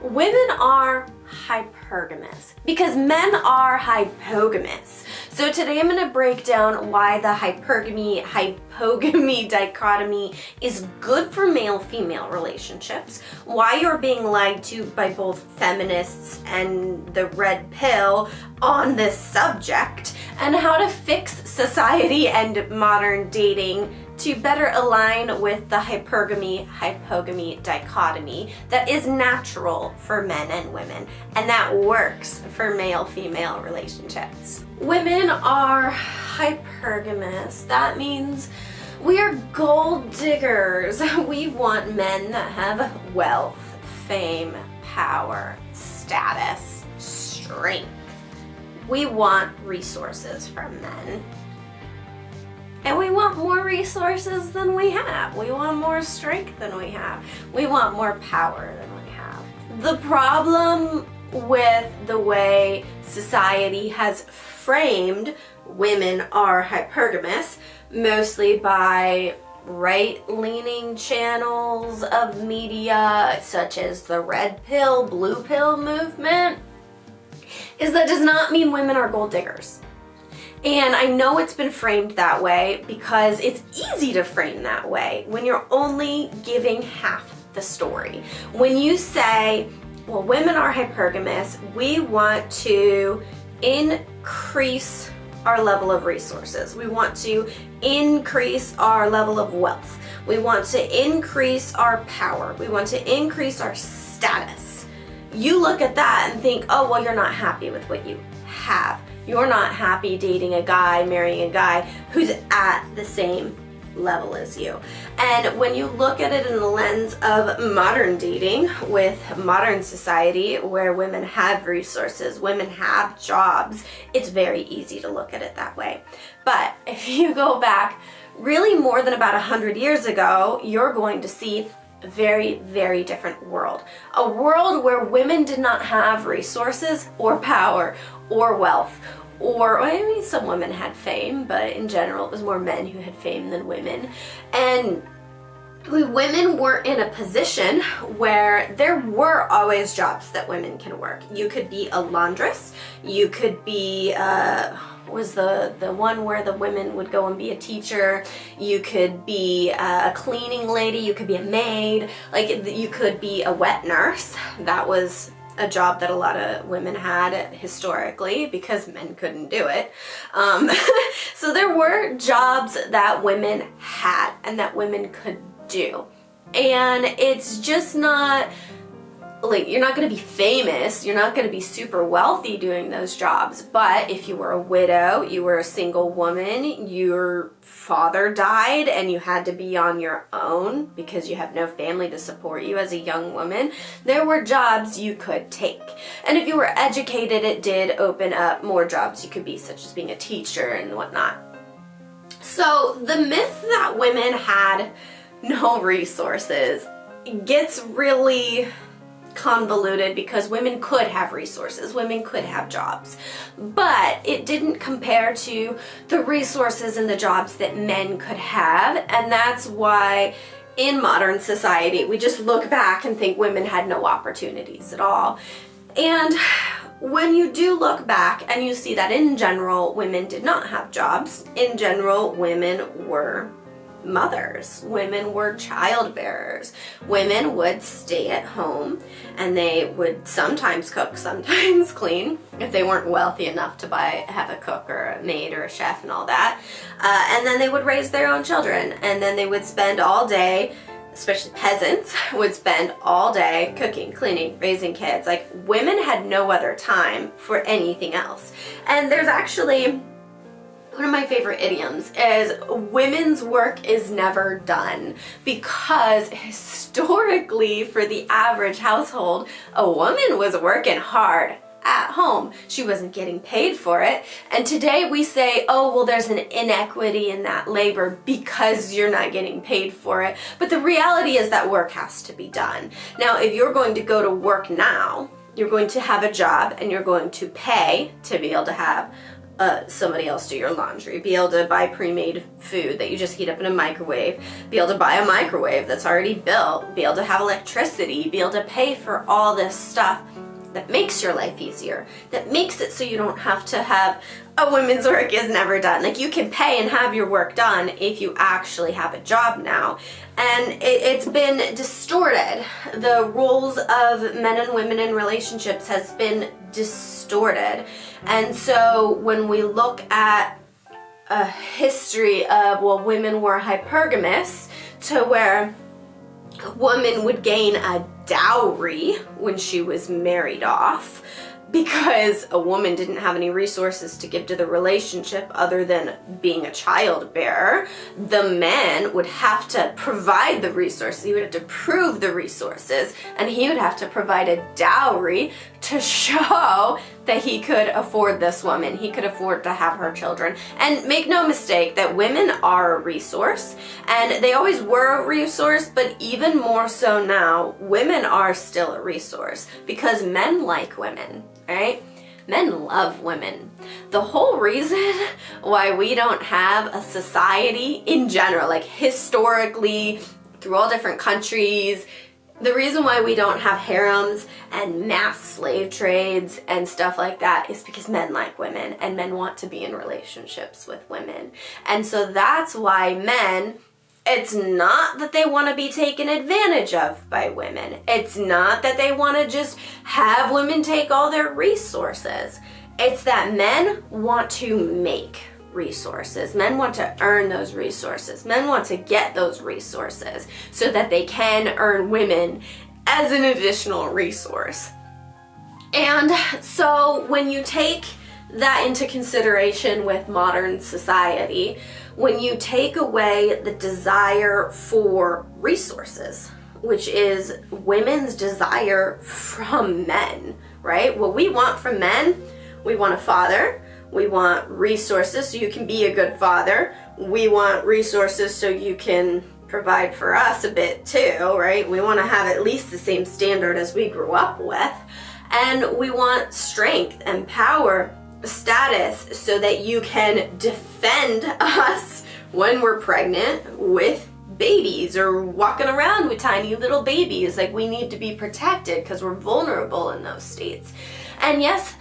women are hypergamous because men are hypogamous. So today I'm going to break down why the hypogamy dichotomy is good for male-female relationships, why you're being lied to by both feminists and the red pill on this subject, and how to fix society and modern dating to better align with the hypergamy dichotomy that is natural for men and women, and that works for male-female relationships. Women are hypergamous. That means we are gold diggers. We want men that have wealth, fame, power, status, strength. We want resources from men. And we want more resources than we have. We want more strength than we have. We want more power than we have. The problem with the way society has framed women are hypergamous, mostly by right-leaning channels of media, such as the red pill, blue pill movement, is that does not mean women are gold diggers. And I know it's been framed that way because it's easy to frame that way when you're only giving half the story. When you say, well, women are hypergamous, we want to increase our level of resources. We want to increase our level of wealth. We want to increase our power. We want to increase our status. You look at that and think, oh, well, you're not happy with what you have. You're not happy dating a guy, marrying a guy who's at the same level as you. And when you look at it in the lens of modern dating with modern society where women have resources, women have jobs, it's very easy to look at it that way. But if you go back really more than about 100 years ago, you're going to see a very, very different world. A world where women did not have resources or power or wealth, or, I mean, some women had fame, but in general it was more men who had fame than women. And women were in a position where there were always jobs that women can work. You could be a laundress, you could be was the one where the women would go and be a teacher, you could be a cleaning lady, you could be a maid, like you could be a wet nurse. That was a job that a lot of women had historically because men couldn't do it. So there were jobs that women had and that women could do. And it's just not, like, you're not going to be famous, you're not going to be super wealthy doing those jobs, but if you were a widow, you were a single woman, your father died and you had to be on your own because you have no family to support you as a young woman, there were jobs you could take. And if you were educated, it did open up more jobs you could be, such as being a teacher and whatnot. So the myth that women had no resources gets really convoluted because women could have resources, women could have jobs, but it didn't compare to the resources and the jobs that men could have. And that's why in modern society we just look back and think women had no opportunities at all. And when you do look back and you see that in general women did not have jobs, in general women were mothers, women were child bearers, women would stay at home and they would sometimes cook, sometimes clean if they weren't wealthy enough to have a cook or a maid or a chef and all that, and then they would raise their own children, and then they would spend all day, especially peasants, would spend all day cooking, cleaning, raising kids. Like, women had no other time for anything else. And there's actually one of my favorite idioms is women's work is never done, because historically for the average household, a woman was working hard at home. She wasn't getting paid for it. And today we say, oh, well, there's an inequity in that labor because you're not getting paid for it. But the reality is that work has to be done. Now, if you're going to go to work now, you're going to have a job and you're going to pay to be able to have somebody else do your laundry, be able to buy pre-made food that you just heat up in a microwave, be able to buy a microwave that's already built, be able to have electricity, be able to pay for all this stuff that makes your life easier, that makes it so you don't have to have a women's work is never done. Like, you can pay and have your work done if you actually have a job now. And it's been distorted. The roles of men and women in relationships has been distorted. And so when we look at a history of, well, women were hypergamous, to where a woman would gain a dowry when she was married off, because a woman didn't have any resources to give to the relationship other than being a childbearer. The man would have to provide the resources. He would have to prove the resources, and he would have to provide a dowry to show that he could afford this woman. He could afford to have her children. And make no mistake that women are a resource, and they always were a resource, but even more so now, women are still a resource because men like women. Right? Men love women. The whole reason why we don't have a society in general, like historically, through all different countries, the reason why we don't have harems and mass slave trades and stuff like that is because men like women, and men want to be in relationships with women. And so that's why men, it's not that they want to be taken advantage of by women. It's not that they want to just have women take all their resources. It's that men want to make resources. Men want to earn those resources. Men want to get those resources so that they can earn women as an additional resource. And so when you take that into consideration with modern society, when you take away the desire for resources, which is women's desire from men, right? What we want from men, we want a father, we want resources so you can be a good father, we want resources so you can provide for us a bit too, right? We want to have at least the same standard as we grew up with, and we want strength and power, status, so that you can defend us when we're pregnant with babies or walking around with tiny little babies. Like, we need to be protected because we're vulnerable in those states. And yes,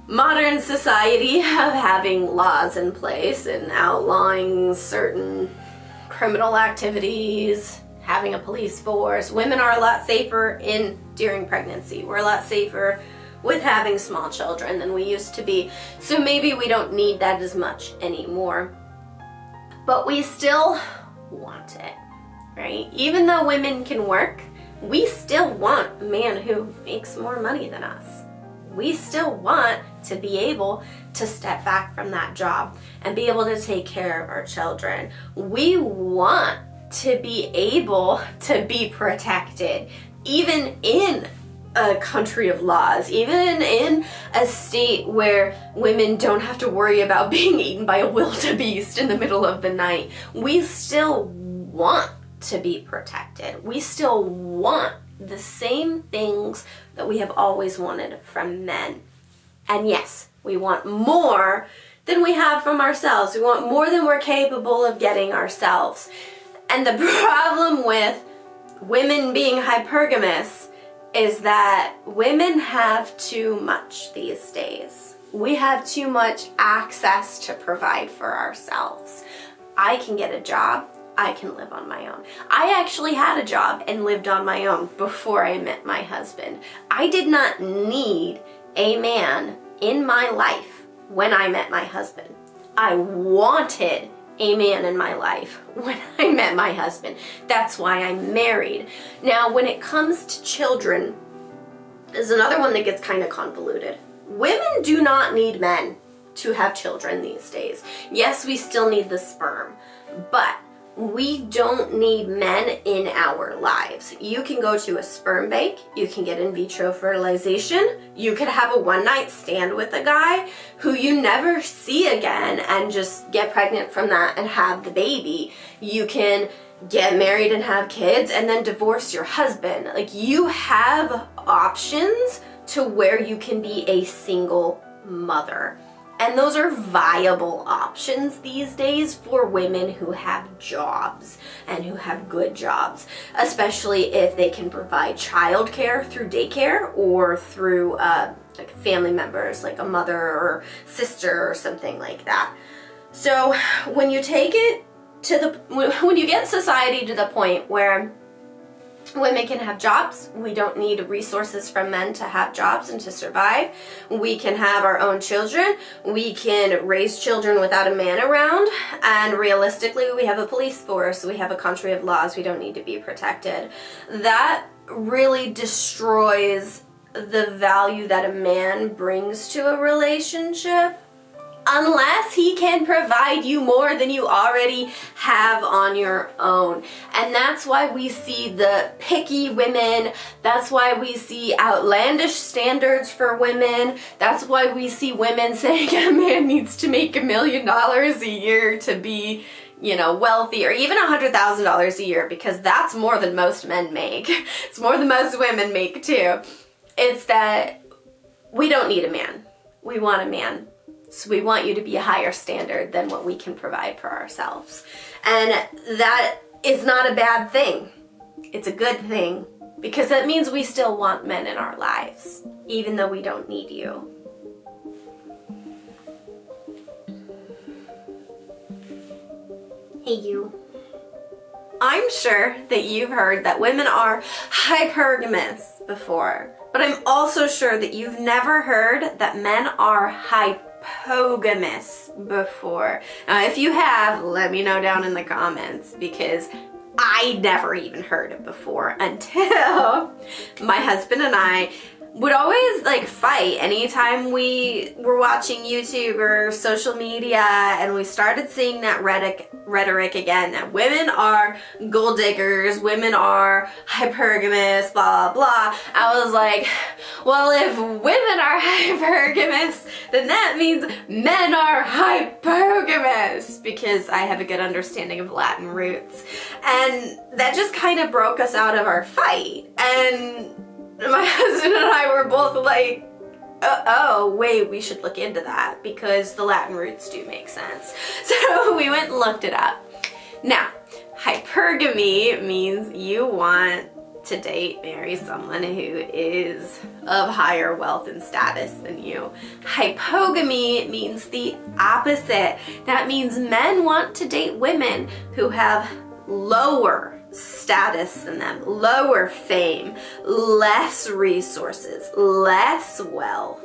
modern society of having laws in place and outlawing certain criminal activities, having a police force, women are a lot safer during pregnancy. We're a lot safer with having small children than we used to be. So maybe we don't need that as much anymore. But we still want it, right? Even though women can work, we still want a man who makes more money than us. We still want to be able to step back from that job and be able to take care of our children. We want to be able to be protected, even in a country of laws, even in a state where women don't have to worry about being eaten by a wildebeest in the middle of the night. We still want to be protected. We still want the same things that we have always wanted from men. And yes, we want more than we have from ourselves. We want more than we're capable of getting ourselves. And the problem with women being hypergamous is that women have too much these days. We have too much access to provide for ourselves. I can get a job. I can live on my own. I actually had a job and lived on my own before I met my husband. I did not need a man in my life when I met my husband. I wanted a man in my life when I met my husband. That's why I'm married. Now, when it comes to children, is another one that gets kind of convoluted. Women do not need men to have children these days. Yes, we still need the sperm, but we don't need men in our lives. You can go to a sperm bank, you can get in vitro fertilization, you could have a one-night stand with a guy who you never see again and just get pregnant from that and have the baby. You can get married and have kids and then divorce your husband. Like, you have options to where you can be a single mother. And those are viable options these days for women who have jobs and who have good jobs, especially if they can provide childcare through daycare or through like family members, like a mother or sister or something like that. So when you take it to when you get society to the point where women can have jobs, we don't need resources from men to have jobs and to survive. We can have our own children. We can raise children without a man around. And realistically, we have a police force. We have a country of laws. We don't need to be protected. That really destroys the value that a man brings to a relationship, unless he can provide you more than you already have on your own. And that's why we see the picky women. That's why we see outlandish standards for women. That's why we see women saying a man needs to make $1 million a year to be, you know, wealthy, or even $100,000 a year, because that's more than most men make. It's more than most women make too. It's that we don't need a man. We want a man. So we want you to be a higher standard than what we can provide for ourselves. And that is not a bad thing. It's a good thing, because that means we still want men in our lives, even though we don't need you. Hey you. I'm sure that you've heard that women are hypergamous before, but I'm also sure that you've never heard that men are hypogamous before. Now, if you have, let me know down in the comments, because I never even heard it before until my husband and I would always like fight anytime we were watching YouTube or social media and we started seeing that rhetoric again, that women are gold diggers, women are hypergamous, blah, blah. I was like, well, if women are hypergamous, then that means men are hypogamous, because I have a good understanding of Latin roots. And that just kind of broke us out of our fight. And my husband and I were both like, oh, wait, we should look into that, because the Latin roots do make sense. So we went and looked it up. Now, hypergamy means you want to date, marry someone who is of higher wealth and status than you. Hypogamy means the opposite. That means men want to date women who have lower status than them, lower fame, less resources, less wealth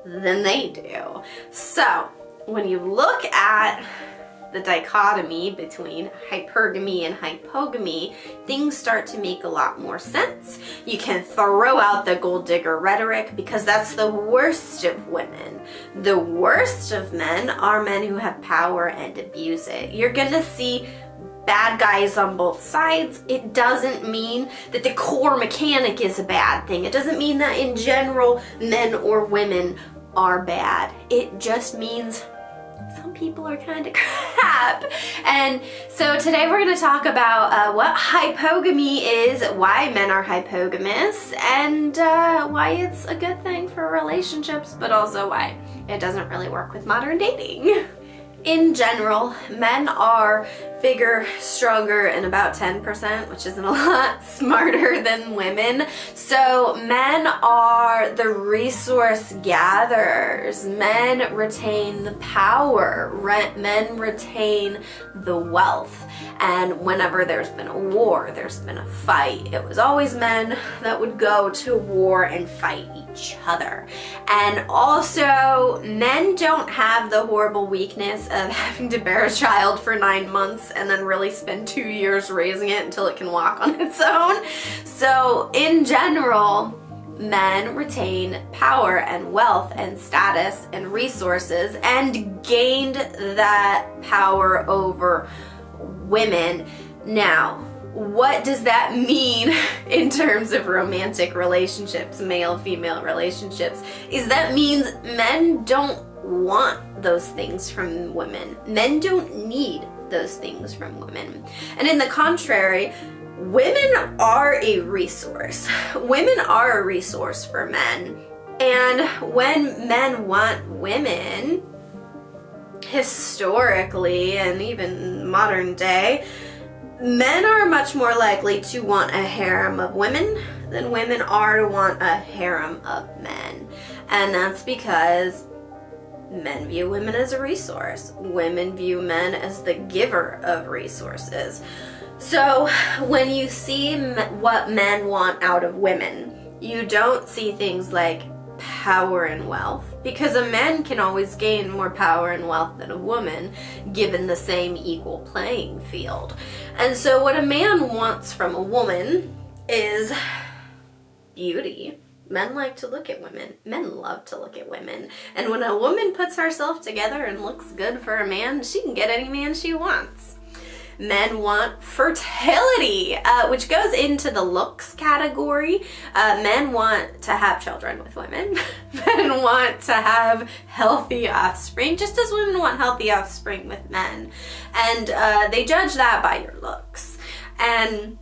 than they do. So when you look at the dichotomy between hypergamy and hypogamy, things start to make a lot more sense. You can throw out the gold digger rhetoric, because that's the worst of women. The worst of men are men who have power and abuse it. You're gonna see bad guys on both sides. It doesn't mean that the core mechanic is a bad thing. It doesn't mean that in general men or women are bad. It just means some people are kind of crap. And so today we're going to talk about what hypogamy is, why men are hypogamous, and why it's a good thing for relationships, but also why it doesn't really work with modern dating. In general, men are bigger, stronger, and about 10%, which isn't a lot, smarter than women. So men are the resource gatherers. Men retain the power. Men retain the wealth. And whenever there's been a war, there's been a fight, it was always men that would go to war and fight each other. And also, men don't have the horrible weakness of having to bear a child for 9 months and then really spend 2 years raising it until it can walk on its own. So in general, men retain power and wealth and status and resources and gained that power over women. Now, what does that mean in terms of romantic relationships, male-female relationships? Is that means men don't want those things from women. Men don't need those things from women. And in the contrary, women are a resource. Women are a resource for men. And when men want women, historically and even modern day, men are much more likely to want a harem of women than women are to want a harem of men. And that's because men view women as a resource. Women view men as the giver of resources. So when you see what men want out of women, you don't see things like power and wealth, because a man can always gain more power and wealth than a woman given the same equal playing field. And so what a man wants from a woman is beauty. Men like to look at women. Men love to look at women. And when a woman puts herself together and looks good for a man, she can get any man she wants. Men want fertility, which goes into the looks category. Men want to have children with women. Men want to have healthy offspring, just as women want healthy offspring with men. And they judge that by your looks. And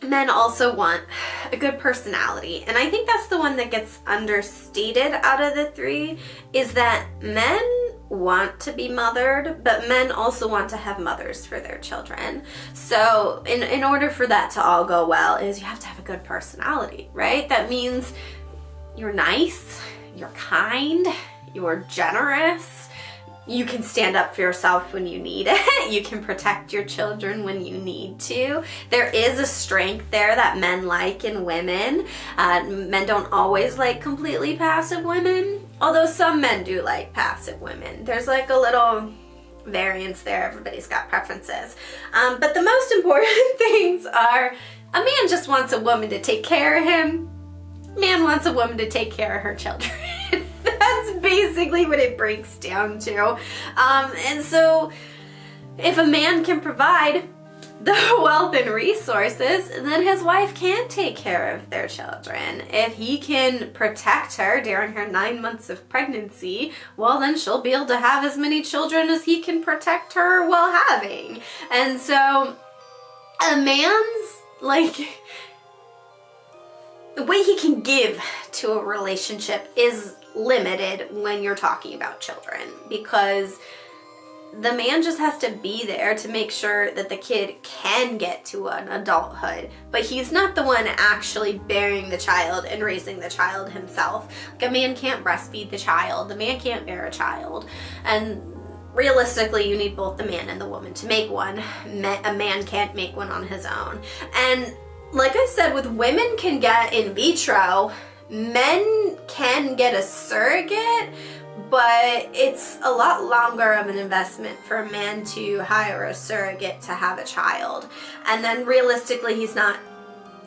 men also want a good personality. And I think that's the one that gets understated out of the three, is that men want to be mothered, but men also want to have mothers for their children. So in order for that to all go well, is you have to have a good personality, right? That means you're nice, you're kind, you're generous, you can stand up for yourself when you need it, you can protect your children when you need to. There is a strength there that men like in women. Men don't always like completely passive women, although some men do like passive women. There's like a little variance there. Everybody's got preferences. But the most important things are, a man just wants a woman to take care of him. A man wants a woman to take care of her children. That's basically what it breaks down to. And so if a man can provide the wealth and resources, then his wife can take care of their children. If he can protect her during her 9 months of pregnancy, well, then she'll be able to have as many children as he can protect her while having. And so a man's, like, the way he can give to a relationship is limited when you're talking about children, because the man just has to be there to make sure that the kid can get to an adulthood, but he's not the one actually bearing the child and raising the child himself. Like, a man can't breastfeed the child, the man can't bear a child, and realistically you need both the man and the woman to make one. A man can't make one on his own. And like I said, with women can get in vitro, men can get a surrogate, but it's a lot longer of an investment for a man to hire a surrogate to have a child. And then realistically, he's not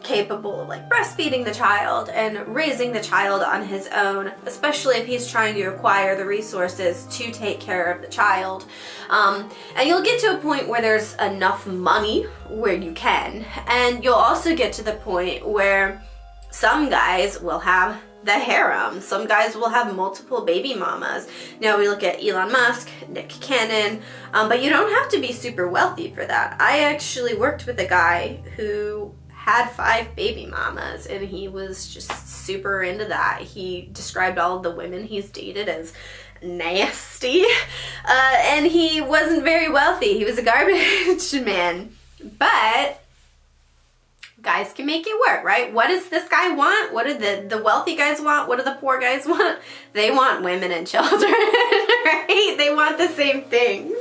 capable of like breastfeeding the child and raising the child on his own, especially if he's trying to acquire the resources to take care of the child. And you'll get to a point where there's enough money where you can, and you'll also get to the point where some guys will have the harem. Some guys will have multiple baby mamas. Now we look at Elon Musk, Nick Cannon, but you don't have to be super wealthy for that. I actually worked with a guy who had 5 baby mamas, and he was just super into that. He described all of the women he's dated as nasty, and he wasn't very wealthy. He was a garbage man, but guys can make it work, right? What does this guy want? What do the wealthy guys want? What do the poor guys want? They want women and children, right? They want the same things.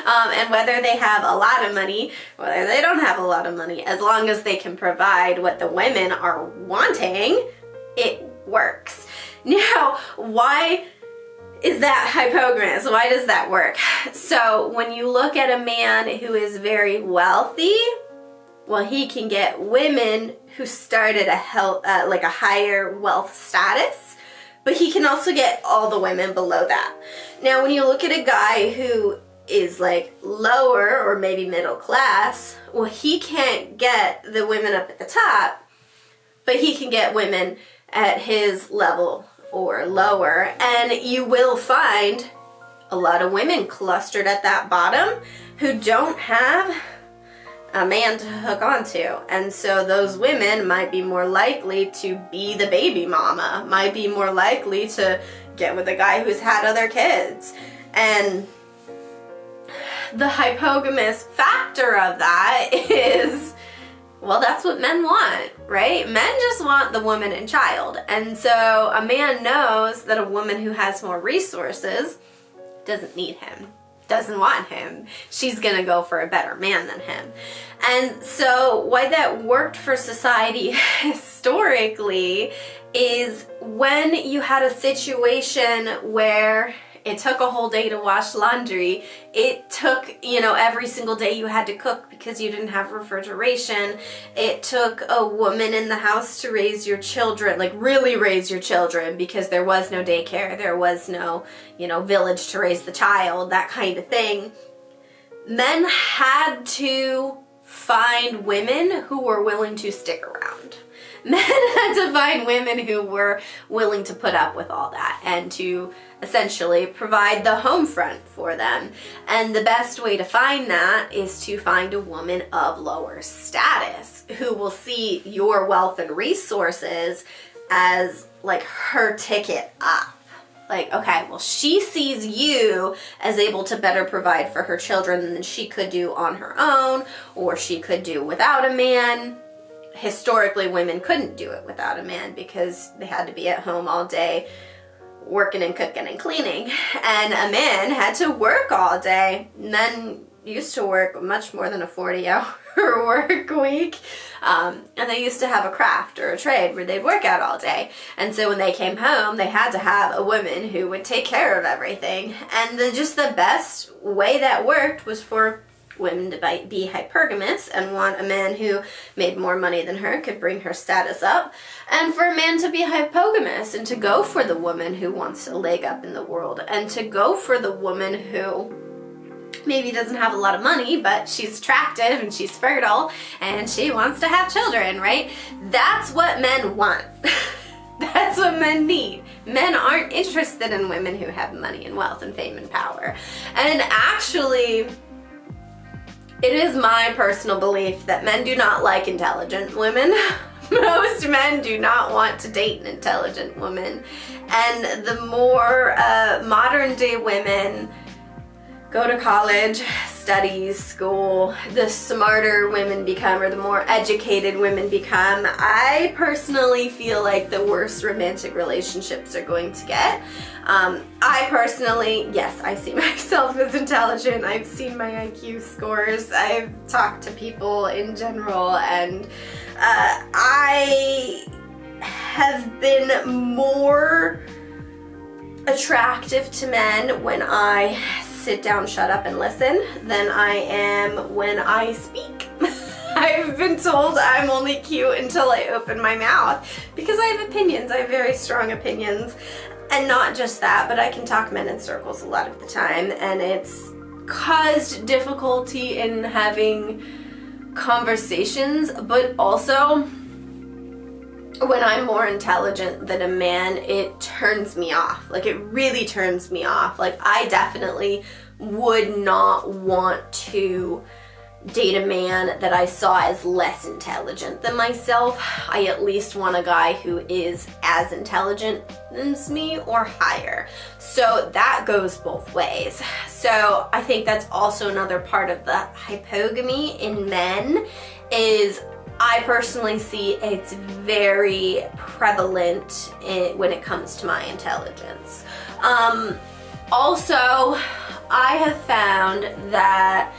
And whether they have a lot of money, whether they don't have a lot of money, as long as they can provide what the women are wanting, it works. Now, why is that hypogamous? Why does that work? So when you look at a man who is very wealthy, well, he can get women who start at a higher wealth status, but he can also get all the women below that. Now, when you look at a guy who is like lower or maybe middle class, well, he can't get the women up at the top, but he can get women at his level or lower. And you will find a lot of women clustered at that bottom who don't have a man to hook onto. And so those women might be more likely to be the baby mama, might be more likely to get with a guy who's had other kids. And the hypogamous factor of that is, well, that's what men want, right? Men just want the woman and child. And so a man knows that a woman who has more resources doesn't need him, doesn't want him. She's gonna go for a better man than him. And so why that worked for society historically is when you had a situation where it took a whole day to wash laundry, it took, every single day you had to cook because you didn't have refrigeration, it took a woman in the house to raise your children, like really raise your children, because there was no daycare, there was no, village to raise the child, that kind of thing. Men had to find women who were willing to stick around. Men had to find women who were willing to put up with all that and to essentially provide the home front for them. And the best way to find that is to find a woman of lower status who will see your wealth and resources as like her ticket up. Like, okay, well, she sees you as able to better provide for her children than she could do on her own, or she could do without a man. Historically, women couldn't do it without a man because they had to be at home all day working and cooking and cleaning. And a man had to work all day. Men used to work much more than a 40-hour work week. And they used to have a craft or a trade where they'd work out all day. And so when they came home, they had to have a woman who would take care of everything. And just the best way that worked was for women to be hypergamous and want a man who made more money than her, could bring her status up, and for a man to be hypogamous and to go for the woman who wants a leg up in the world, and to go for the woman who maybe doesn't have a lot of money, but she's attractive and she's fertile and she wants to have children, right? That's what men want. That's what men need. Men aren't interested in women who have money and wealth and fame and power. And actually, it is my personal belief that men do not like intelligent women. Most men do not want to date an intelligent woman. And the more modern day women go to college, studies, school, the smarter women become, or the more educated women become, I personally feel like the worse romantic relationships are going to get. I personally, yes, I see myself as intelligent. I've seen my IQ scores. I've talked to people in general, and I have been more attractive to men when I sit down, shut up, and listen than I am when I speak. I've been told I'm only cute until I open my mouth because I have opinions. I have very strong opinions. And not just that, but I can talk men in circles a lot of the time, and it's caused difficulty in having conversations, but also when I'm more intelligent than a man, it turns me off. Like, it really turns me off. Like, I definitely would not want to date a man that I saw as less intelligent than myself. I at least want a guy who is as intelligent as me or higher. So that goes both ways. So I think that's also another part of the hypogamy in men is I personally see it's very prevalent when it comes to my intelligence. Also, I have found that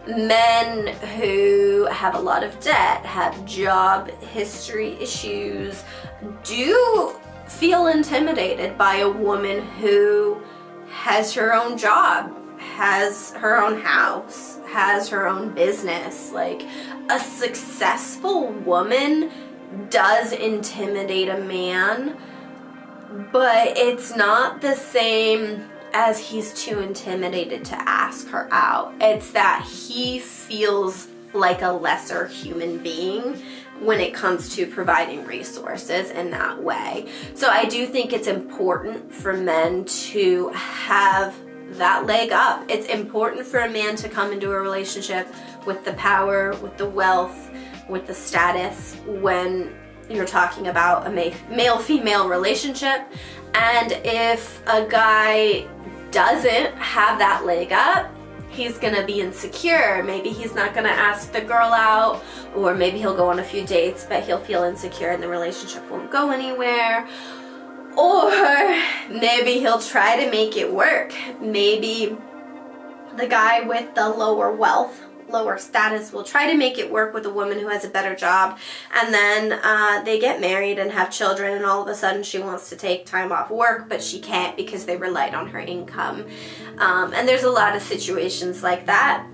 men who have a lot of debt, have job history issues, do feel intimidated by a woman who has her own job, has her own house, has her own business. Like, a successful woman does intimidate a man, but it's not the same as he's too intimidated to ask her out. It's that he feels like a lesser human being when it comes to providing resources in that way. So I do think it's important for men to have that leg up. It's important for a man to come into a relationship with the power, with the wealth, with the status when you're talking about a male-female relationship. And if a guy doesn't have that leg up, he's gonna be insecure. Maybe he's not gonna ask the girl out, or maybe he'll go on a few dates, but he'll feel insecure and the relationship won't go anywhere. Or maybe he'll try to make it work. Maybe the guy with the lower wealth, lower status will try to make it work with a woman who has a better job, and then they get married and have children, and all of a sudden she wants to take time off work, but she can't because they relied on her income. And there's a lot of situations like that.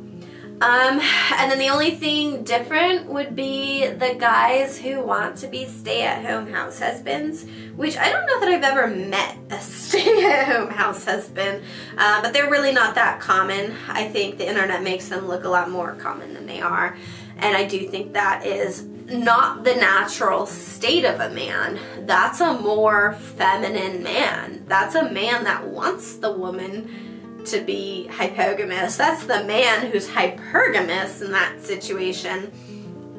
And then the only thing different would be the guys who want to be stay-at-home house husbands, which I don't know that I've ever met a stay-at-home house husband, but they're really not that common. I think the internet makes them look a lot more common than they are, and I do think that is not the natural state of a man. That's a more feminine man. That's a man that wants the woman to be hypogamous. That's the man who's hypergamous in that situation.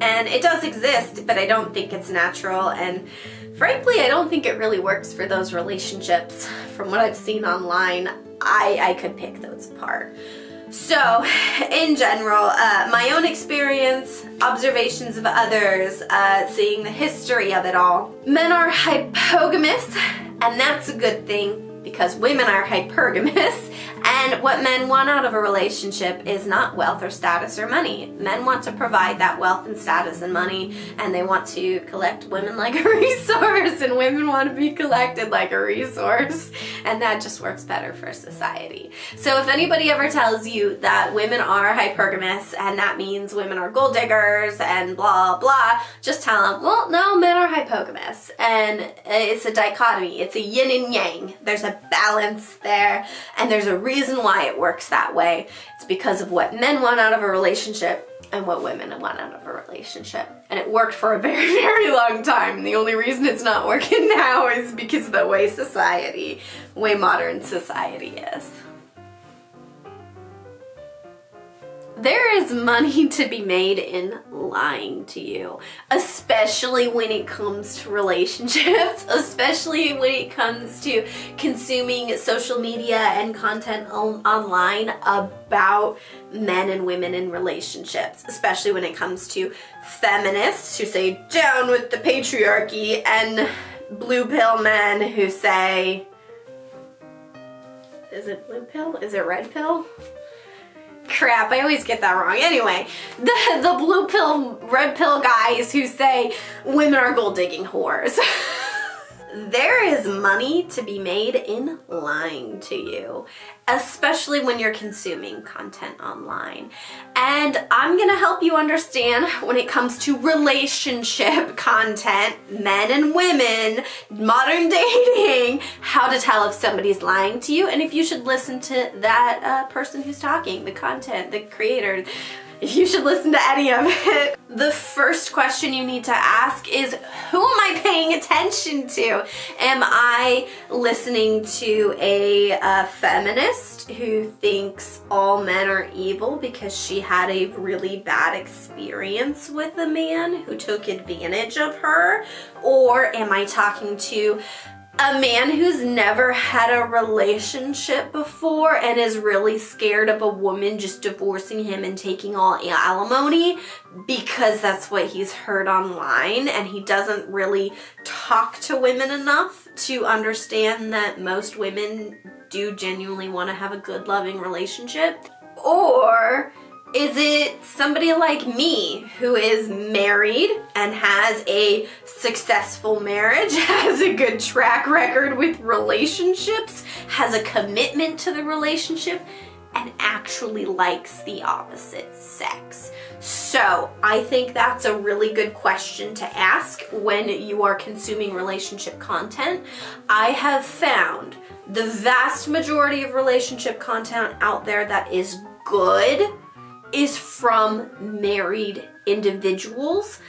And it does exist, but I don't think it's natural, and frankly I don't think it really works for those relationships. From what I've seen online, I could pick those apart. So in general, my own experience, observations of others, seeing the history of it all, men are hypogamous, and that's a good thing because women are hypergamous. And what men want out of a relationship is not wealth or status or money. Men want to provide that wealth and status and money, and they want to collect women like a resource, and women want to be collected like a resource, and that just works better for society. So if anybody ever tells you that women are hypergamous and that means women are gold diggers and blah blah, just tell them, well, no, men are hypogamous, and it's a dichotomy. It's a yin and yang. There's a balance there, and there's a reason why it works that way. It's because of what men want out of a relationship and what women want out of a relationship. And it worked for a very, very long time. The only reason it's not working now is because of the way modern society is. There is money to be made in lying to you, especially when it comes to relationships, especially when it comes to consuming social media and content online about men and women in relationships, especially when it comes to feminists who say down with the patriarchy and blue pill men who say, is it blue pill? Is it red pill? Crap, I always get that wrong. Anyway, the blue pill, red pill guys who say women are gold digging whores. There is money to be made in lying to you, especially when you're consuming content online. And I'm gonna help you understand when it comes to relationship content, men and women, modern dating, how to tell if somebody's lying to you and if you should listen to that person who's talking, the content, the creator. If you should listen to any of it. The first question you need to ask is, who am I paying attention to? Am I listening to a feminist who thinks all men are evil because she had a really bad experience with a man who took advantage of her? Or am I talking to a man who's never had a relationship before and is really scared of a woman just divorcing him and taking all alimony because that's what he's heard online, and he doesn't really talk to women enough to understand that most women do genuinely want to have a good, loving relationship? Or is it somebody like me who is married and has a successful marriage, has a good track record with relationships, has a commitment to the relationship, and actually likes the opposite sex? So I think that's a really good question to ask when you are consuming relationship content. I have found the vast majority of relationship content out there that is good is from married individuals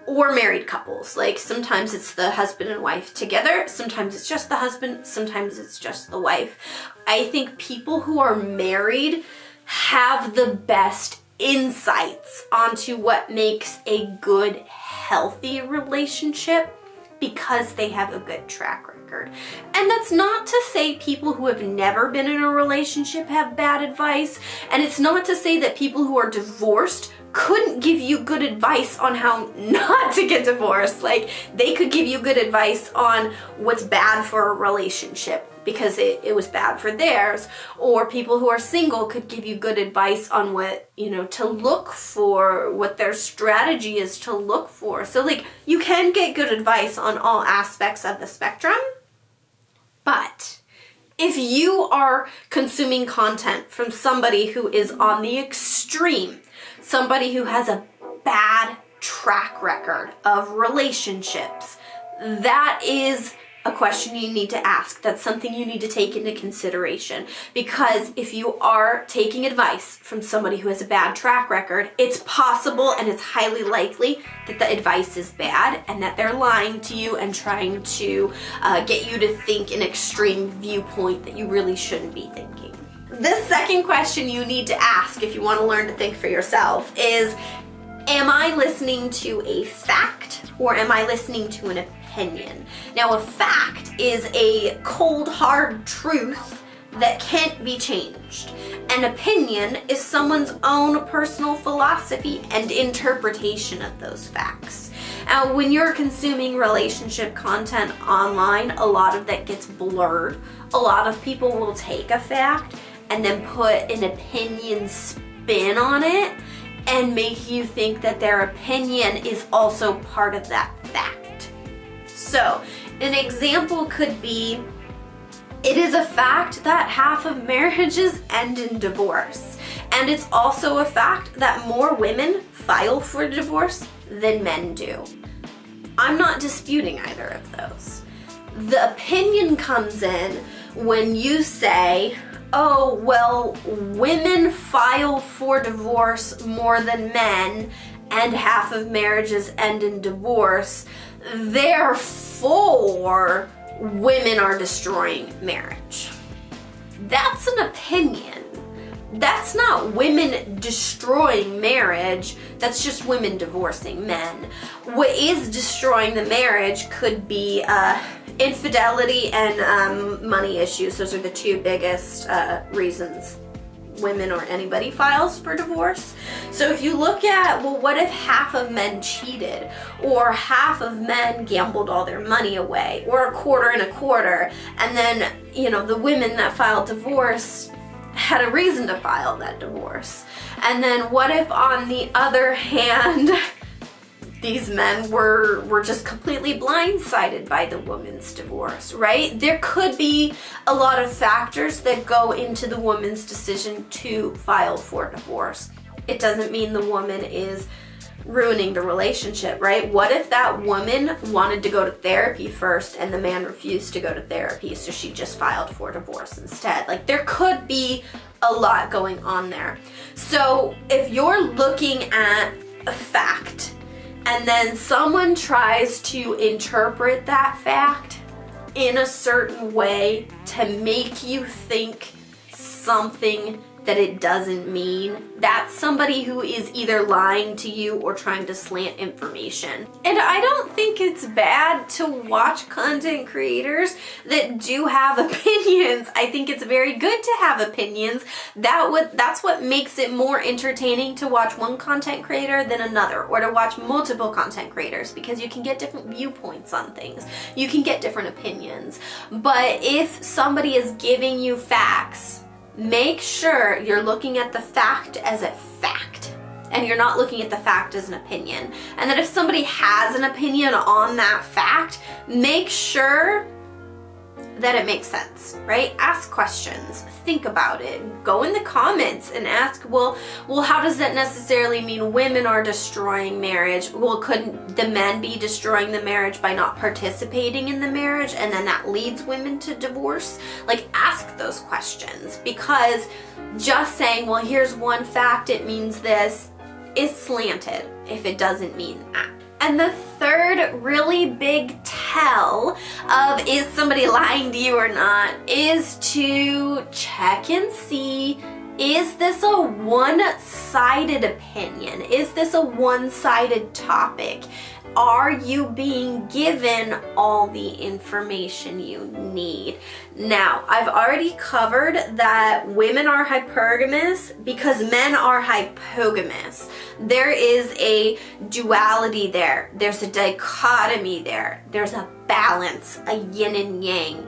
or married couples. Like sometimes it's the husband and wife together, sometimes it's just the husband, sometimes it's just the wife. I think people who are married have the best insights onto what makes a good, healthy relationship because they have a good track record. record. And that's not to say people who have never been in a relationship have bad advice, and it's not to say that people who are divorced couldn't give you good advice on how not to get divorced. Like, they could give you good advice on what's bad for a relationship because it was bad for theirs. Or people who are single could give you good advice on what, to look for, what their strategy is to look for. So like, you can get good advice on all aspects of the spectrum. But if you are consuming content from somebody who is on the extreme, somebody who has a bad track record of relationships, that is a question you need to ask. That's something you need to take into consideration. Because if you are taking advice from somebody who has a bad track record, it's possible and it's highly likely that the advice is bad and that they're lying to you and trying to get you to think an extreme viewpoint that you really shouldn't be thinking. The second question you need to ask if you want to learn to think for yourself is, am I listening to a fact or am I listening to an opinion? Now, a fact is a cold, hard truth that can't be changed. An opinion is someone's own personal philosophy and interpretation of those facts. Now, when you're consuming relationship content online, a lot of that gets blurred. A lot of people will take a fact and then put an opinion spin on it and make you think that their opinion is also part of that fact. So, an example could be, it is a fact that half of marriages end in divorce. And it's also a fact that more women file for divorce than men do. I'm not disputing either of those. The opinion comes in when you say, oh, well, women file for divorce more than men, and half of marriages end in divorce, therefore women are destroying marriage. That's an opinion. That's not women destroying marriage, that's just women divorcing men. What is destroying the marriage could be infidelity and money issues. Those are the two biggest reasons women or anybody files for divorce. So if you look at, well, what if half of men cheated, or half of men gambled all their money away, or a quarter and a quarter, and then, the women that filed divorce had a reason to file that divorce. And then what if, on the other hand, these men were just completely blindsided by the woman's divorce, right? There could be a lot of factors that go into the woman's decision to file for divorce. It doesn't mean the woman is ruining the relationship, right? What if that woman wanted to go to therapy first and the man refused to go to therapy, so she just filed for divorce instead? Like, there could be a lot going on there. So if you're looking at a fact and then someone tries to interpret that fact in a certain way to make you think something that it doesn't mean, that's somebody who is either lying to you or trying to slant information. And I don't think it's bad to watch content creators that do have opinions. I think it's very good to have opinions. That's what makes it more entertaining to watch one content creator than another, or to watch multiple content creators, because you can get different viewpoints on things. You can get different opinions. But if somebody is giving you facts, make sure you're looking at the fact as a fact and you're not looking at the fact as an opinion. And that if somebody has an opinion on that fact, make sure that it makes sense, right? Ask questions, think about it, go in the comments and ask, well, how does that necessarily mean women are destroying marriage? Well, couldn't the men be destroying the marriage by not participating in the marriage, and then that leads women to divorce? Like, ask those questions, because just saying, well, here's one fact, it means this, is slanted if it doesn't mean that. And the third really big tell of is somebody lying to you or not is to check and see, is this a one-sided opinion? Is this a one-sided topic? are you being given all the information you need? Now, I've already covered that women are hypergamous because men are hypogamous. There is a duality there. There's a dichotomy there. There's a balance, a yin and yang.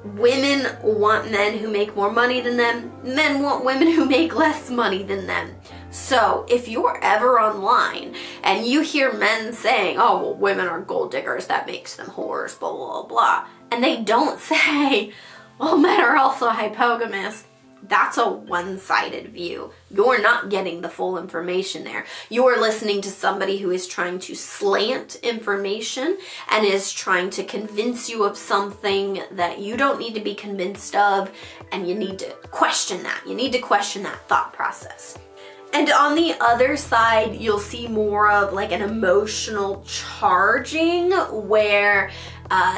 Women want men who make more money than them. Men want women who make less money than them. So if you're ever online and you hear men saying, oh, well, women are gold diggers, that makes them whores, blah, blah, blah, and they don't say, well, men are also hypogamous, that's a one-sided view. You're not getting the full information there. You're listening to somebody who is trying to slant information and is trying to convince you of something that you don't need to be convinced of, and you need to question that. You need to question that thought process. And on the other side, you'll see more of like an emotional charging where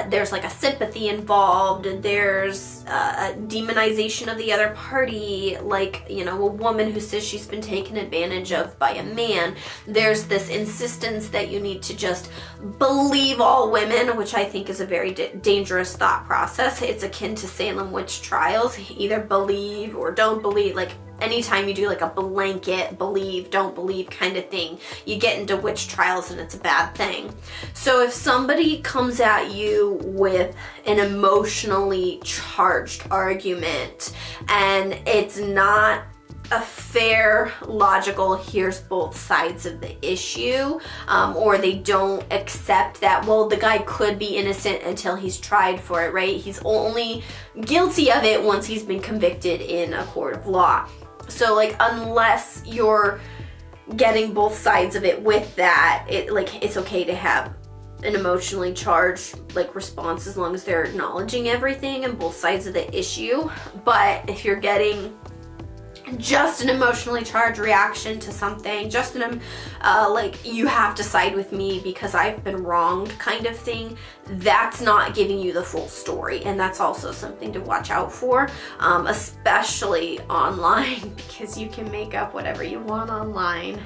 there's like a sympathy involved. There's a demonization of the other party, like, you know, a woman who says she's been taken advantage of by a man. There's this insistence that you need to just believe all women, which I think is a very dangerous thought process. It's akin to Salem witch trials. Either believe or don't believe. Like, anytime you do like a blanket believe, don't believe kind of thing, you get into witch trials and it's a bad thing. So if somebody comes at you with an emotionally charged argument and it's not a fair, logical, here's both sides of the issue, or they don't accept that, well, the guy could be innocent until he's tried for it, right? He's only guilty of it once he's been convicted in a court of law. So like, unless you're getting both sides of it with that, it's okay to have an emotionally charged like response as long as they're acknowledging everything and both sides of the issue. But if you're getting just an emotionally charged reaction to something, just an like, you have to side with me because I've been wronged kind of thing, that's not giving you the full story. And that's also something to watch out for, especially online, because you can make up whatever you want online.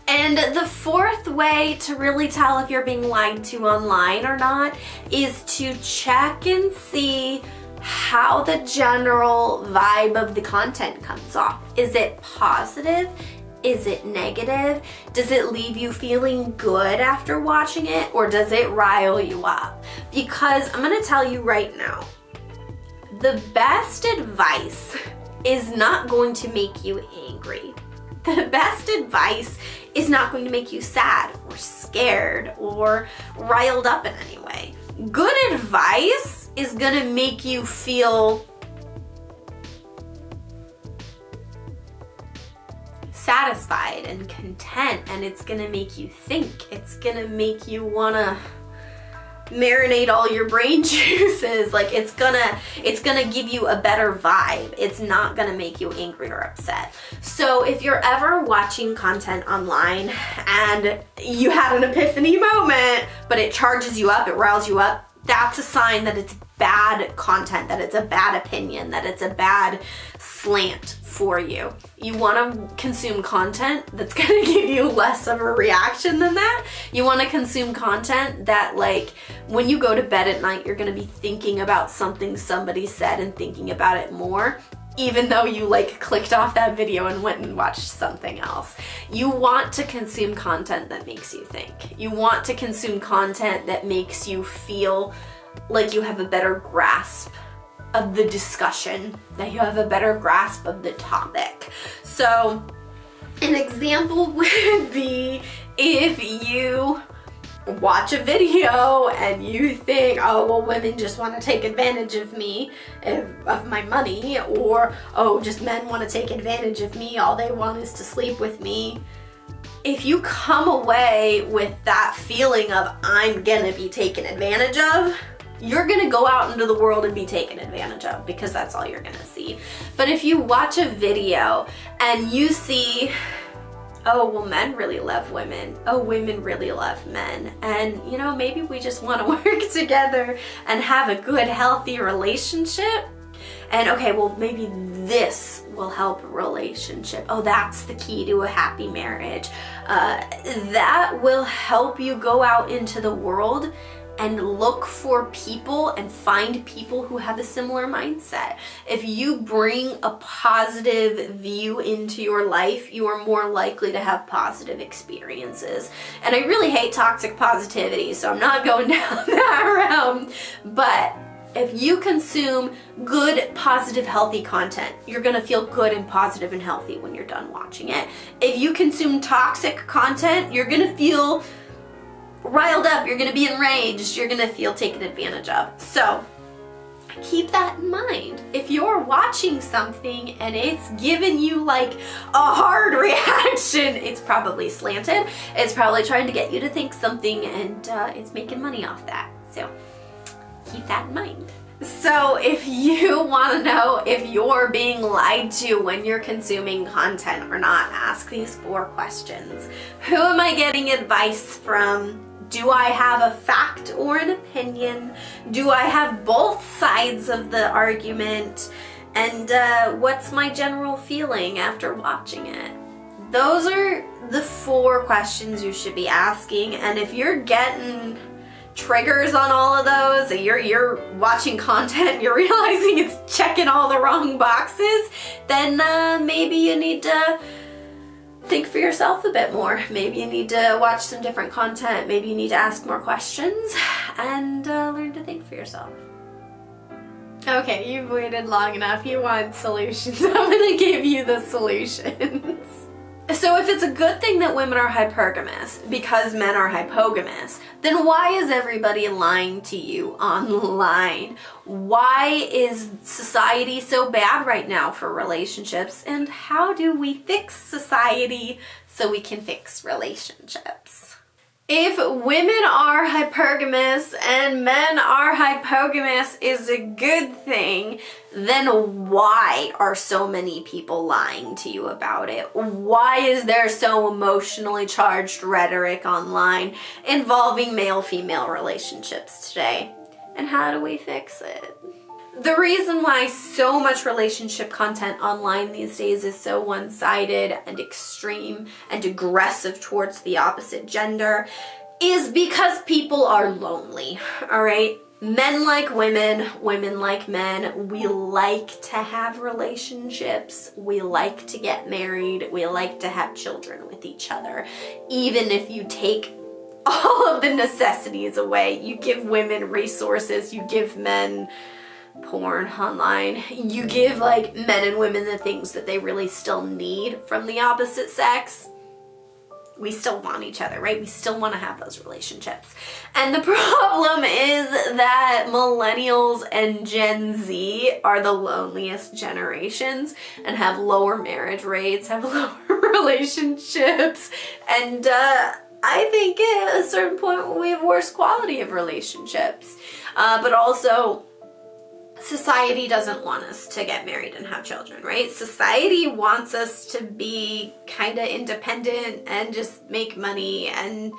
And the fourth way to really tell if you're being lied to online or not is to check and see how the general vibe of the content comes off. Is it positive? Is it negative? Does it leave you feeling good after watching it, or does it rile you up? Because I'm gonna tell you right now, the best advice is not going to make you angry. The best advice is not going to make you sad or scared or riled up in any way. Good advice is gonna make you feel satisfied and content, and it's gonna make you think. It's gonna make you wanna marinate all your brain juices. Like, it's gonna give you a better vibe. It's not gonna make you angry or upset. So if you're ever watching content online and you had an epiphany moment, but it charges you up, it riles you up, that's a sign that it's bad content, that it's a bad opinion, that it's a bad slant for you. You want to consume content that's going to give you less of a reaction than that. You want to consume content that, like, when you go to bed at night, you're going to be thinking about something somebody said and thinking about it more, even though you like clicked off that video and went and watched something else. You want to consume content that makes you think. You want to consume content that makes you feel like you have a better grasp of the discussion, that you have a better grasp of the topic. So an example would be if you watch a video and you think, oh, well, women just want to take advantage of me, of my money, or, oh, just men want to take advantage of me, all they want is to sleep with me. If you come away with that feeling of, I'm gonna be taken advantage of, you're gonna go out into the world and be taken advantage of, because that's all you're gonna see. But if you watch a video and you see, oh, well, men really love women. Oh, women really love men. And, you know, maybe we just want to work together and have a good, healthy relationship. And okay, well, maybe this will help a relationship. Oh, that's the key to a happy marriage. That will help you go out into the world and look for people and find people who have a similar mindset. If you bring a positive view into your life, you are more likely to have positive experiences. And I really hate toxic positivity, so I'm not going down that route. But if you consume good, positive, healthy content, you're gonna feel good and positive and healthy when you're done watching it. If you consume toxic content, you're gonna feel riled up, you're gonna be enraged, you're gonna feel taken advantage of. So keep that in mind. If you're watching something and it's giving you like a hard reaction, it's probably slanted. It's probably trying to get you to think something, and it's making money off that. So keep that in mind. So if you want to know if you're being lied to when you're consuming content or not, ask these 4 questions. Who am I getting advice from? Do I have a fact or an opinion? Do I have both sides of the argument? And what's my general feeling after watching it? Those are the 4 questions you should be asking. And if you're getting triggers on all of those, you're watching content, you're realizing it's checking all the wrong boxes, then maybe you need to think for yourself a bit more. Maybe you need to watch some different content. Maybe you need to ask more questions and learn to think for yourself. Okay, you've waited long enough. You want solutions. I'm gonna give you the solutions. So if it's a good thing that women are hypergamous because men are hypogamous, then why is everybody lying to you online? Why is society so bad right now for relationships? And how do we fix society so we can fix relationships? If women are hypergamous and men are hypogamous is a good thing, then why are so many people lying to you about it? Why is there so emotionally charged rhetoric online involving male-female relationships today? And how do we fix it? The reason why so much relationship content online these days is so one-sided and extreme and aggressive towards the opposite gender is because people are lonely, all right? Men like women, women like men. We like to have relationships. We like to get married. We like to have children with each other. Even if you take all of the necessities away, you give women resources, you give men porn online, you give like men and women the things that they really still need from the opposite sex, we still want each other, right? We still want to have those relationships. And the problem is that millennials and Gen Z are the loneliest generations and have lower marriage rates, have lower relationships, and I think at a certain point we have worse quality of relationships. But also, society doesn't want us to get married and have children, right? Society wants us to be kind of independent and just make money and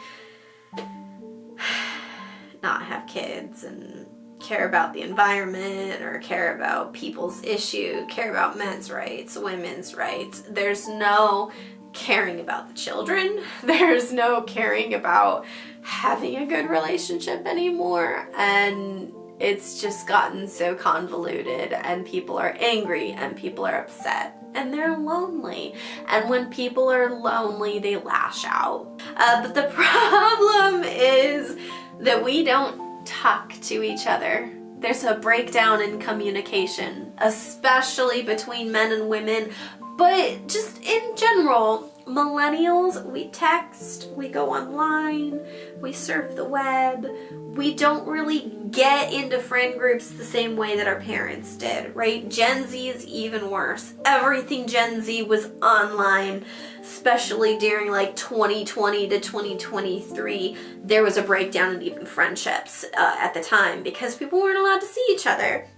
not have kids and care about the environment or care about people's issue, care about men's rights, women's rights. There's no caring about the children. There's no caring about having a good relationship anymore. And it's just gotten so convoluted, and people are angry and people are upset and they're lonely. And when people are lonely, they lash out. But the problem is that we don't talk to each other. There's a breakdown in communication, especially between men and women, but just in general. Millennials, we text, we go online, we surf the web. We don't really get into friend groups the same way that our parents did, right? Gen Z is even worse. Everything Gen Z was online, especially during like 2020 to 2023. There was a breakdown in even friendships at the time because people weren't allowed to see each other.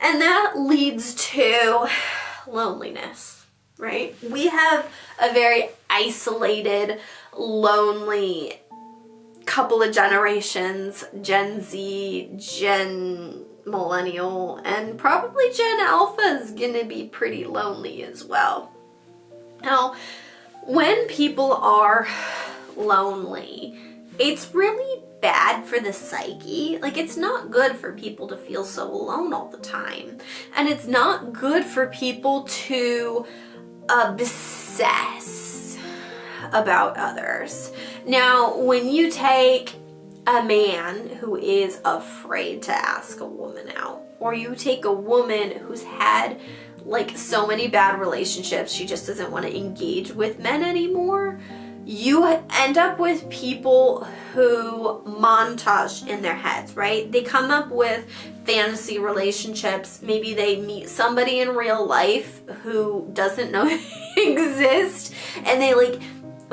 And that leads to loneliness. Right? We have a very isolated, lonely couple of generations, Gen Z, Gen millennial, and probably Gen Alpha is gonna be pretty lonely as well. Now, when people are lonely, it's really bad for the psyche. Like, it's not good for people to feel so alone all the time. And it's not good for people to obsess about others. Now, when you take a man who is afraid to ask a woman out, or you take a woman who's had like so many bad relationships, she just doesn't want to engage with men anymore, you end up with people who montage in their heads, right? They come up with fantasy relationships. Maybe they meet somebody in real life who doesn't know they exist, and they like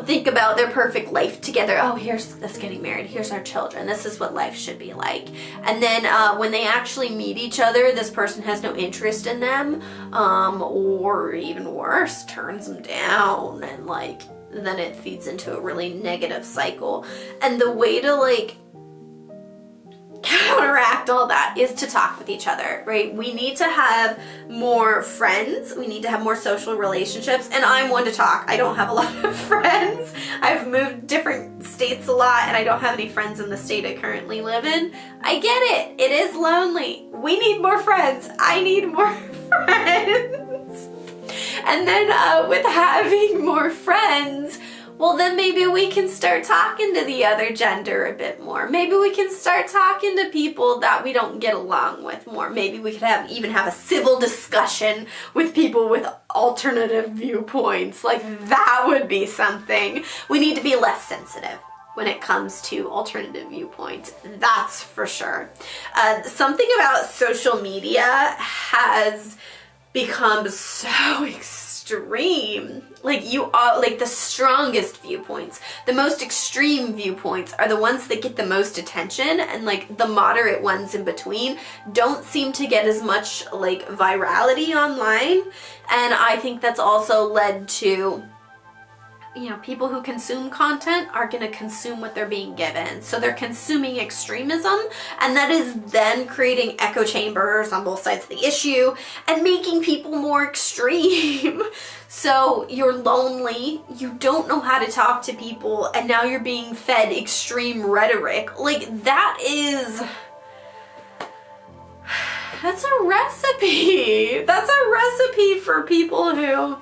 think about their perfect life together. Oh, here's us getting married. Here's our children. This is what life should be like. And then when they actually meet each other, this person has no interest in them, or even worse, turns them down, and like then it feeds into a really negative cycle. And the way to like counteract all that is to talk with each other, right? We need to have more friends. We need to have more social relationships. And I'm one to talk. I don't have a lot of friends. I've moved different states a lot, and I don't have any friends in the state I currently live in. I get it. It is lonely. We need more friends. I need more friends. And then with having more friends, well, then maybe we can start talking to the other gender a bit more. Maybe we can start talking to people that we don't get along with more. Maybe we could even have a civil discussion with people with alternative viewpoints. Like, that would be something. We need to be less sensitive when it comes to alternative viewpoints. That's for sure. Something about social media has become so extreme. Like, you are like the strongest viewpoints, the most extreme viewpoints are the ones that get the most attention, and like the moderate ones in between don't seem to get as much like virality online. And I think that's also led to, you know, people who consume content are going to consume what they're being given. So they're consuming extremism, and that is then creating echo chambers on both sides of the issue and making people more extreme. So you're lonely, you don't know how to talk to people, and now you're being fed extreme rhetoric. Like, that's a recipe. That's a recipe for people who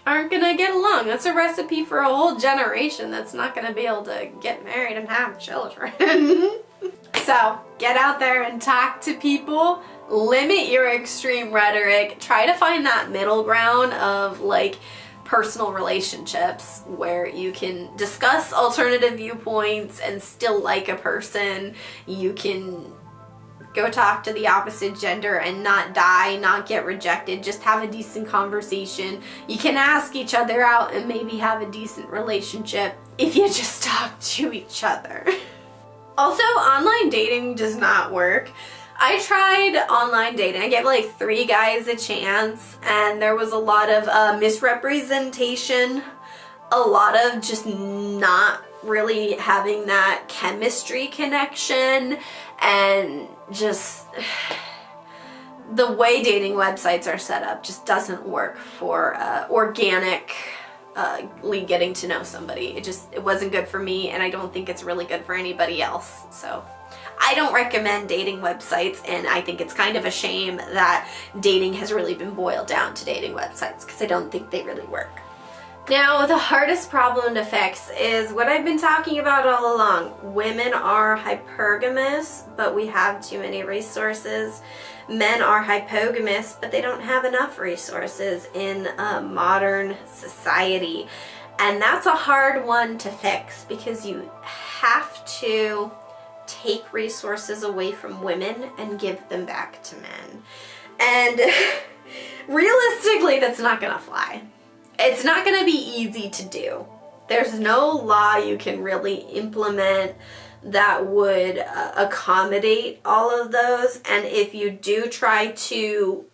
aren't gonna get along. That's a recipe for a whole generation that's not gonna be able to get married and have children. So get out there and talk to people. Limit your extreme rhetoric. Try to find that middle ground of like personal relationships where you can discuss alternative viewpoints and still like a person. You can go talk to the opposite gender and not die, not get rejected, just have a decent conversation. You can ask each other out and maybe have a decent relationship if you just talk to each other. Also, online dating does not work. I tried online dating. I gave like 3 guys a chance, and there was a lot of misrepresentation, a lot of just not really having that chemistry connection, and just the way dating websites are set up just doesn't work for organically getting to know somebody. It wasn't good for me, and I don't think it's really good for anybody else. So I don't recommend dating websites, and I think it's kind of a shame that dating has really been boiled down to dating websites, because I don't think they really work. Now, the hardest problem to fix is what I've been talking about all along. Women are hypergamous, but we have too many resources. Men are hypogamous, but they don't have enough resources in a modern society. And that's a hard one to fix, because you have to take resources away from women and give them back to men. And realistically, that's not gonna fly. It's not going to be easy to do. There's no law you can really implement that would accommodate all of those. And if you do try to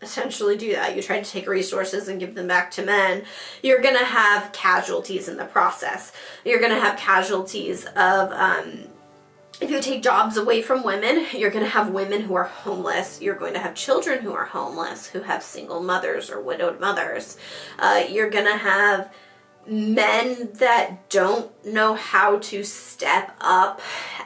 essentially do that, you try to take resources and give them back to men, you're going to have casualties in the process. You're going to have casualties of if you take jobs away from women, you're going to have women who are homeless. You're going to have children who are homeless, who have single mothers or widowed mothers. You're going to have men that don't know how to step up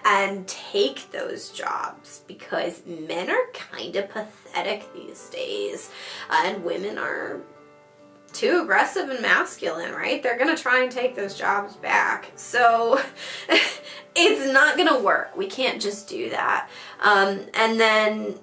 and take those jobs, because men are kind of pathetic these days, and women are too aggressive and masculine, right? They're gonna try and take those jobs back. So it's not gonna work. We can't just do that. And then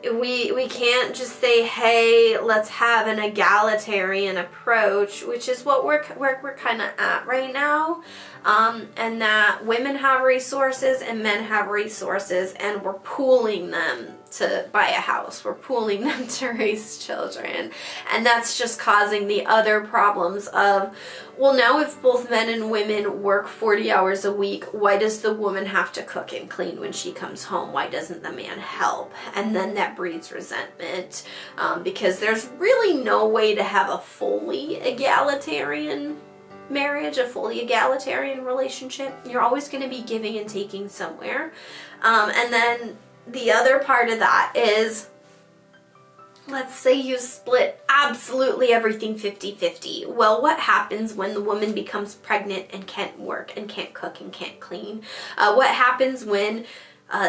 we can't just say, hey, let's have an egalitarian approach, which is what we're kind of at right now. And that women have resources and men have resources, and we're pooling them to buy a house. We're pooling them to raise children. And that's just causing the other problems of, well, now if both men and women work 40 hours a week, why does the woman have to cook and clean when she comes home? Why doesn't the man help? And then that breeds resentment, because there's really no way to have a fully egalitarian marriage, a fully egalitarian relationship. You're always going to be giving and taking somewhere. And then the other part of that is, let's say you split absolutely everything 50-50. Well, what happens when the woman becomes pregnant and can't work and can't cook and can't clean? What happens when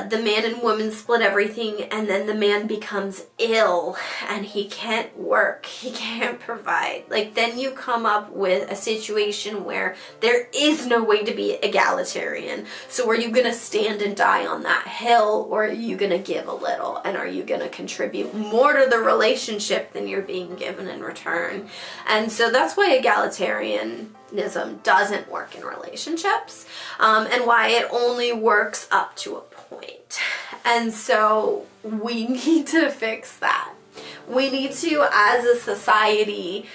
the man and woman split everything, and then the man becomes ill and he can't work, he can't provide? Like, then you come up with a situation where there is no way to be egalitarian. So are you going to stand and die on that hill, or are you going to give a little? And are you going to contribute more to the relationship than you're being given in return? And so that's why egalitarianism doesn't work in relationships, and why it only works up to a point. And so we need to fix that. We need to, as a society,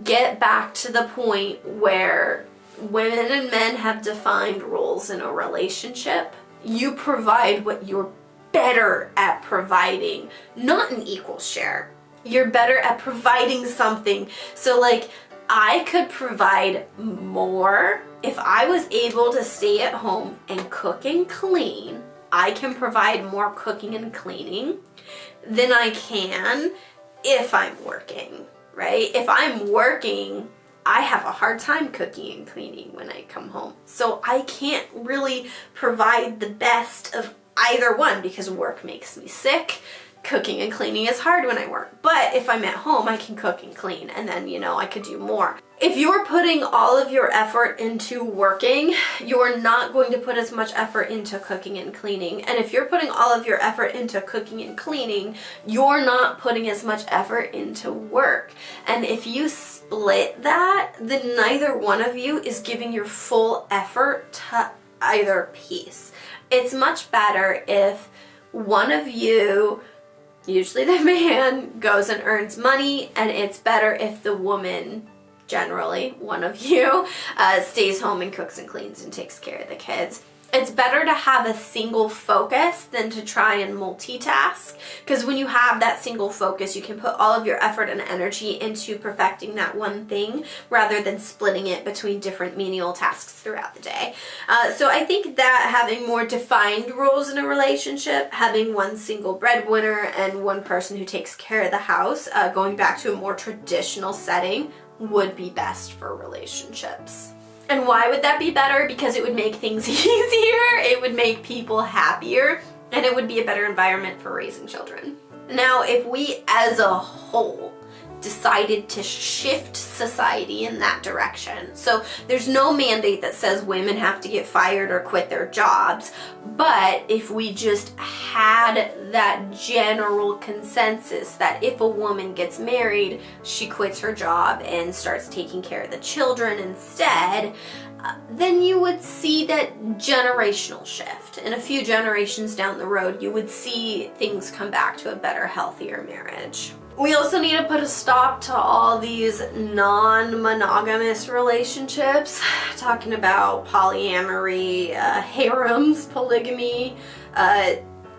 get back to the point where women and men have defined roles in a relationship. You provide what you're better at providing, not an equal share. You're better at providing something. So like, I could provide more if I was able to stay at home and cook and clean. I can provide more cooking and cleaning than I can if I'm working, right? If I'm working, I have a hard time cooking and cleaning when I come home. So I can't really provide the best of either one, because work makes me sick. Cooking and cleaning is hard when I work. But if I'm at home, I can cook and clean, and then, I could do more. If you're putting all of your effort into working, you're not going to put as much effort into cooking and cleaning. And if you're putting all of your effort into cooking and cleaning, you're not putting as much effort into work. And if you split that, then neither one of you is giving your full effort to either piece. It's much better if one of you, usually the man, goes and earns money, and it's better if the woman, generally one of you, stays home and cooks and cleans and takes care of the kids. It's better to have a single focus than to try and multitask, because when you have that single focus, you can put all of your effort and energy into perfecting that one thing rather than splitting it between different menial tasks throughout the day. So I think that having more defined roles in a relationship, having one single breadwinner and one person who takes care of the house, going back to a more traditional setting, would be best for relationships. And why would that be better? Because it would make things easier, it would make people happier, and it would be a better environment for raising children. Now, if we as a whole decided to shift society in that direction, so there's no mandate that says women have to get fired or quit their jobs, but if we just had that general consensus that if a woman gets married, she quits her job and starts taking care of the children instead, then you would see that generational shift. In a few generations down the road, you would see things come back to a better, healthier marriage. We also need to put a stop to all these non-monogamous relationships, talking about polyamory, harems, polygamy,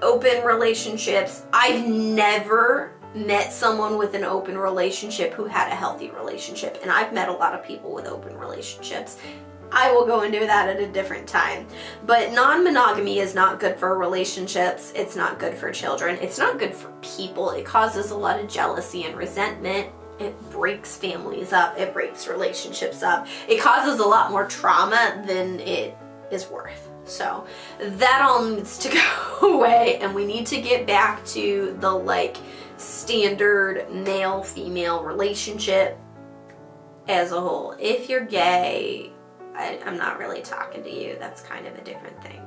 open relationships. I've never met someone with an open relationship who had a healthy relationship, and I've met a lot of people with open relationships. I will go into that at a different time. But non-monogamy is not good for relationships. It's not good for children. It's not good for people. It causes a lot of jealousy and resentment. It breaks families up. It breaks relationships up. It causes a lot more trauma than it is worth. So that all needs to go away, and we need to get back to the like standard male-female relationship as a whole. If you're gay, I'm not really talking to you. That's kind of a different thing.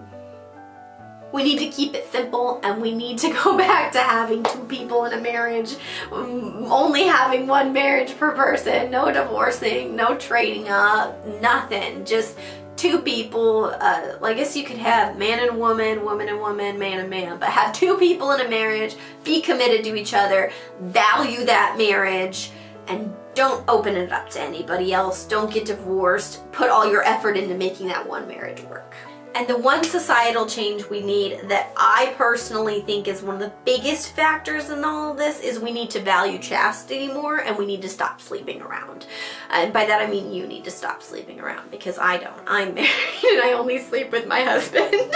We need to keep it simple, and we need to go back to having 2 people in a marriage, only having 1 marriage per person, no divorcing, no trading up, nothing, just 2 people. I guess you could have man and woman, woman and woman, man and man, but have 2 people in a marriage, be committed to each other, value that marriage, and don't open it up to anybody else. Don't get divorced. Put all your effort into making that 1 marriage work. And the one societal change we need that I personally think is one of the biggest factors in all of this is we need to value chastity more, and we need to stop sleeping around. And by that I mean you need to stop sleeping around, because I don't. I'm married and I only sleep with my husband.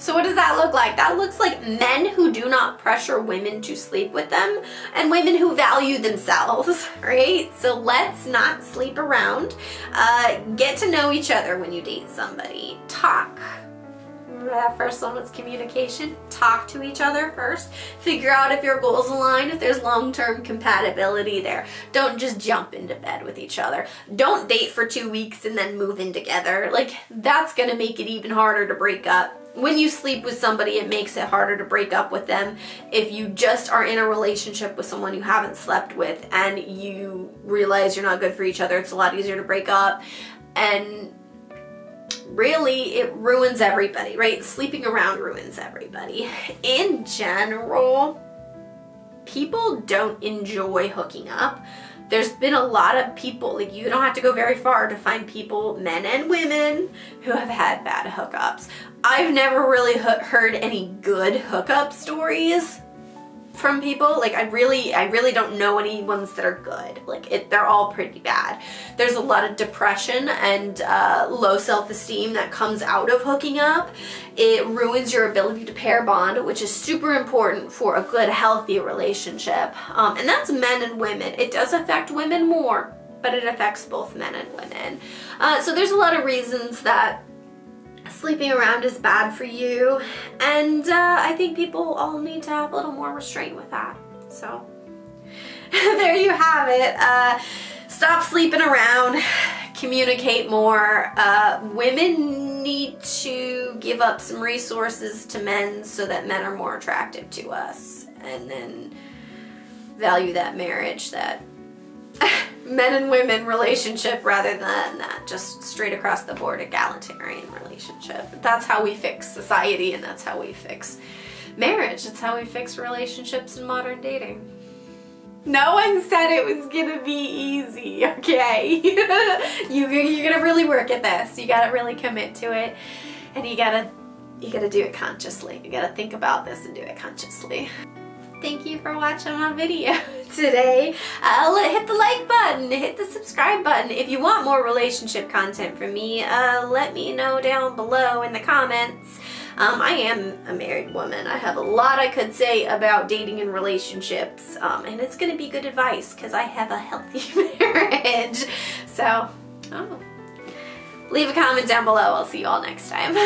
So what does that look like? That looks like men who do not pressure women to sleep with them, and women who value themselves, right? So let's not sleep around. Get to know each other when you date somebody. Talk. That first one was communication. Talk to each other first. Figure out if your goals align, if there's long-term compatibility there. Don't just jump into bed with each other. Don't date for 2 weeks and then move in together. Like, that's gonna make it even harder to break up. When you sleep with somebody, it makes it harder to break up with them. If you just are in a relationship with someone you haven't slept with and you realize you're not good for each other, it's a lot easier to break up. And really, it ruins everybody, right? Sleeping around ruins everybody. In general, people don't enjoy hooking up. There's been a lot of people, like, you don't have to go very far to find people, men and women, who have had bad hookups. I've never really heard any good hookup stories from people. Like, I really don't know any ones that are good. Like, they're all pretty bad. There's a lot of depression and low self-esteem that comes out of hooking up. It ruins your ability to pair bond, which is super important for a good, healthy relationship. And that's men and women. It does affect women more, but it affects both men and women. So there's a lot of reasons that sleeping around is bad for you, and I think people all need to have a little more restraint with that. So there you have it. Stop sleeping around, communicate more. Women need to give up some resources to men so that men are more attractive to us, and then value that marriage, that men and women relationship, rather than that just straight across the board egalitarian relationship. That's how we fix society, and that's how we fix marriage. It's how we fix relationships in modern dating. No one said it was gonna be easy, okay? You're gonna really work at this. You gotta really commit to it, and you gotta do it consciously. You gotta think about this and do it consciously. Thank you for watching my video today. Hit the like button, hit the subscribe button. If you want more relationship content from me, let me know down below in the comments. I am a married woman. I have a lot I could say about dating and relationships, and it's gonna be good advice because I have a healthy marriage. So, leave a comment down below. I'll see you all next time.